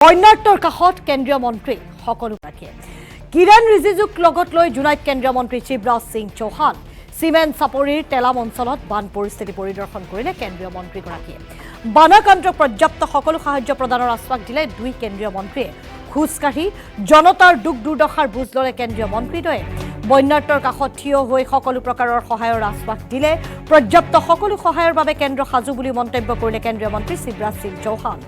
বন্যাৰ্তৰ কাষত কেন্দ্ৰীয় মন্ত্ৰী সকলোগৰাকীয়ে কিৰেণ ৰিজিজুক লগত লৈ জুনাইত কেন্দ্ৰীয় মন্ত্ৰী শিৱৰাজ সিং চৌহান চিমেণ্ট চাপৰিৰ তেলাম অঞ্চলত বান পৰিস্থিতি পৰিদৰ্শন কৰিলে কেন্দ্ৰীয় মন্ত্ৰীগৰাকীয়ে বানাক্ৰান্তক পৰ্যাপ্ত সকলো সাহায্য প্ৰদানৰ আশ্বাস দিলে দুই কেন্দ্ৰীয় মন্ত্ৰীয়ে খোজকাঢ়ি জনতাৰ দুখ দুৰ্দশাৰ বুজ ল'লে কেন্দ্ৰীয় মন্ত্ৰীদ্বয়ে বন্যাৰ্তৰ কাষত থিয় হৈ সকলো প্ৰকাৰৰ সহায়ৰ আশ্বাস দিলে পৰ্যাপ্ত সকলো সহায়ৰ বাবে কেন্দ্ৰ সাজু বুলি মন্তব্য কৰিলে কেন্দ্ৰীয় মন্ত্ৰী শিৱৰাজ সিং চৌহান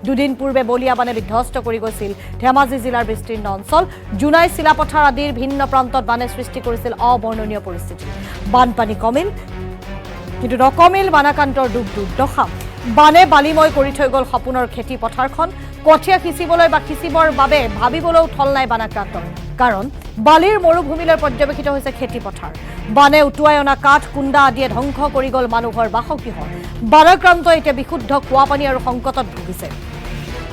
দুদিন পূৰ্বে বলিয়া বানে বিধ্বস্ত কৰি গৈছিল ধেমাজি জিলাৰ বিস্তীৰ্ণ অঞ্চল জুনাই চিলাপথাৰ আদিৰ ভিন্ন প্ৰান্তত বানে সৃষ্টি কৰিছিল অবৰ্ণনীয় পৰিস্থিতি বানপানী কমিল কিন্তু নকমিল বানাক্ৰান্তৰ দুখ দুৰ্দশা বানে বালিময় কৰি থৈ গ'ল সপোনৰ খেতি পথাৰখন কঠীয়া সিঁচিবলৈ বা সিঁচিবৰ বাবে ভাবিবলৈও থল নাই বানাক্ৰান্তৰ কাৰণ বালিৰ মৰুভূমিলৈ পৰ্যবেক্ষিত হৈছে খেতি পথাৰ বানে উটুৱাই অনা কাঠ কুণ্ডা আদিয়ে ধ্বংস কৰি গ'ল মানুহৰ বাসগৃহ বানাক্ৰান্ত এতিয়া বিশুদ্ধ খোৱা পানী আৰু সংকটত ভুগিছে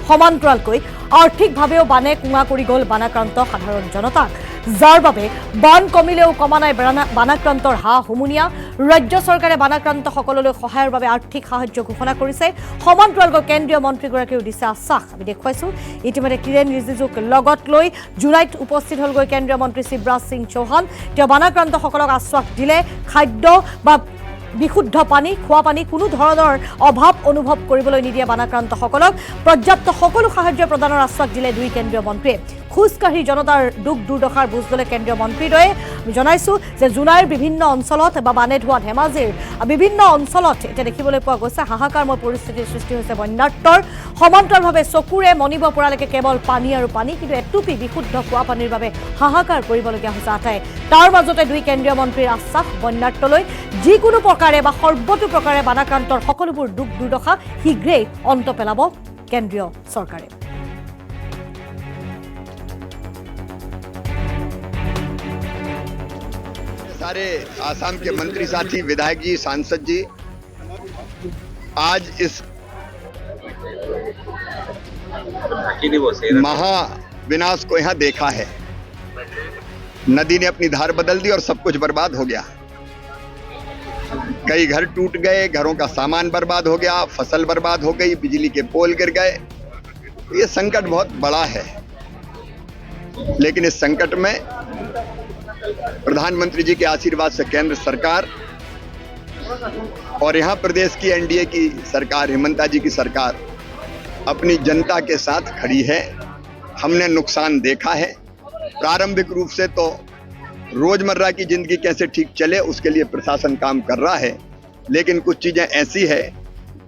সমান্তৰালকৈ আৰ্থিকভাৱেও বানে কুঙা কৰি গ'ল বানাক্ৰান্ত সাধাৰণ জনতাক যাৰ বাবে বান কমিলেও কমা নাই বানাক্ৰান্তৰ হা হুমুনিয়া ৰাজ্য চৰকাৰে বানাক্ৰান্তসকললৈ সহায়ৰ বাবে আৰ্থিক সাহায্য ঘোষণা কৰিছে সমান্তৰালকৈ কেন্দ্ৰীয় মন্ত্ৰীগৰাকীয়েও দিছে আশ্বাস আমি দেখুৱাইছোঁ ইতিমধ্যে কিৰেণ ৰিজিজুক লগত লৈ জুনাইত উপস্থিত হ'লগৈ কেন্দ্ৰীয় মন্ত্ৰী শিৱৰাজ সিং চৌহান তেওঁ বানাক্ৰান্তসকলক আশ্বাস দিলে খাদ্য বা বিশুদ্ধ পানী খোৱা পানী কোনো ধৰণৰ অভাৱ অনুভৱ কৰিবলৈ নিদিয়ে বানাক্ৰান্তসকলক পৰ্যাপ্ত সকলো সাহায্য প্ৰদানৰ আশ্বাস দিলে দুই কেন্দ্ৰীয় মন্ত্ৰীয়ে খোজকাঢ়ি জনতাৰ দুখ দুৰ্দশাৰ বুজ ল'লে কেন্দ্ৰীয় মন্ত্ৰীদ্বয়ে জনাইছোঁ যে জুনাইৰ বিভিন্ন অঞ্চলত বা বানে ধোৱা ধেমাজিৰ বিভিন্ন অঞ্চলত এতিয়া দেখিবলৈ পোৱা গৈছে হাহাকাৰময় পৰিস্থিতিৰ সৃষ্টি হৈছে বন্যাৰ্তৰ সমান্তৰালভাৱে চকুৰে মনিব পৰালৈকে কেৱল পানী আৰু পানী কিন্তু এটুপি বিশুদ্ধ খোৱা পানীৰ বাবে হাহাকাৰ কৰিবলগীয়া হৈছে আটাই তাৰ মাজতে দুই কেন্দ্ৰীয় মন্ত্ৰীৰ আশ্বাস বন্যাৰ্তলৈ যিকোনো প্ৰকাৰে বা সৰ্বতো প্ৰকাৰে বানাক্ৰান্তৰ সকলোবোৰ দুখ দুৰ্দশা শীঘ্ৰেই অন্ত পেলাব কেন্দ্ৰীয় চৰকাৰে सारे आसाम के मंत्री साथी विधायक जी सांसद जी आज इस महाविनाश को यहाँ देखा है। नदी ने अपनी धार बदल दी और सब कुछ बर्बाद हो गया। कई घर टूट गए, घरों का सामान बर्बाद हो गया, फसल बर्बाद हो गई, बिजली के पोल गिर गए। ये संकट बहुत बड़ा है, लेकिन इस संकट में प्रधानमंत्री जी के आशीर्वाद से केंद्र सरकार और यहाँ प्रदेश की एनडीए की सरकार हेमंता जी की सरकार अपनी जनता के साथ खड़ी है। हमने नुकसान देखा है। प्रारंभिक रूप से तो रोजमर्रा की जिंदगी कैसे ठीक चले उसके लिए प्रशासन काम कर रहा है, लेकिन कुछ चीजें ऐसी है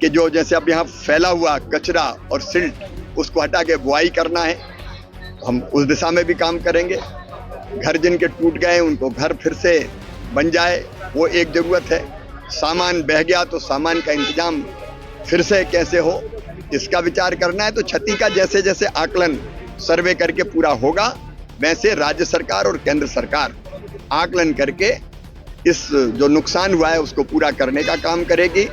कि जो जैसे अब यहाँ फैला हुआ कचरा और सिल्ट उसको हटा के बुआई करना है। हम उस दिशा में भी काम करेंगे। घर जिनके टूट गए उनको घर फिर से बन जाए, वो एक जरूरत है। सामान बह गया तो सामान का इंतजाम फिर से कैसे हो इसका विचार करना है। तो क्षति का जैसे जैसे आकलन सर्वे करके पूरा होगा वैसे राज्य सरकार और केंद्र सरकार आकलन करके इस जो नुकसान हुआ है उसको पूरा करने का काम करेगी।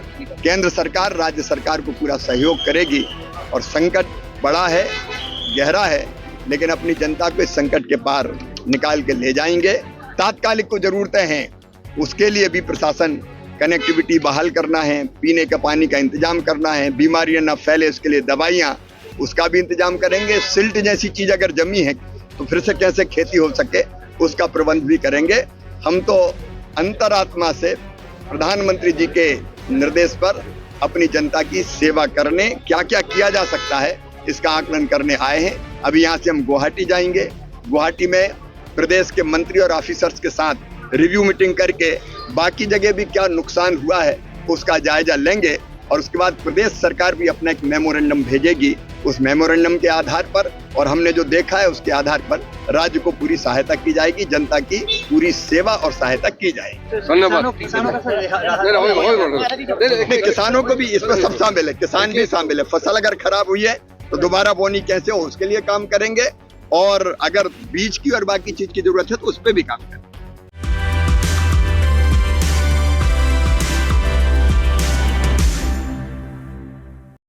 केंद्र सरकार राज्य सरकार को पूरा सहयोग करेगी और संकट बड़ा है, गहरा है, लेकिन अपनी जनता को इस संकट के पार निकाल के ले जाएंगे। तात्कालिक को जरूरतें हैं, उसके लिए भी प्रशासन कनेक्टिविटी बहाल करना है, पीने का पानी का इंतजाम करना है, बीमारियां न फैले उसके लिए दवाइयां उसका भी इंतजाम करेंगे। सिल्ट जैसी चीज अगर जमी है तो फिर से कैसे खेती हो सके उसका प्रबंध भी करेंगे। हम तो अंतरात्मा से प्रधानमंत्री जी के निर्देश पर अपनी जनता की सेवा करने क्या क्या किया जा सकता है इसका आकलन करने आए हैं। अभी यहाँ से हम गुवाहाटी जाएंगे। गुवाहाटी में प्रदेश के मंत्री और ऑफिसर्स के साथ रिव्यू मीटिंग करके बाकी जगह भी क्या नुकसान हुआ है उसका जायजा लेंगे और उसके बाद प्रदेश सरकार भी अपना एक मेमोरेंडम भेजेगी। उस मेमोरेंडम के आधार पर और हमने जो देखा है उसके आधार पर राज्य को पूरी सहायता की जाएगी, जनता की पूरी सेवा और सहायता की जाएगी। किसानों को भी इसमें सब शामिल है, किसान भी शामिल है। फसल अगर खराब हुई है तो दोबारा बोनी कैसे हो उसके लिए काम करेंगे और अगर बीज की और बाकी चीज की जरूरत है तो उस पर भी काम करें।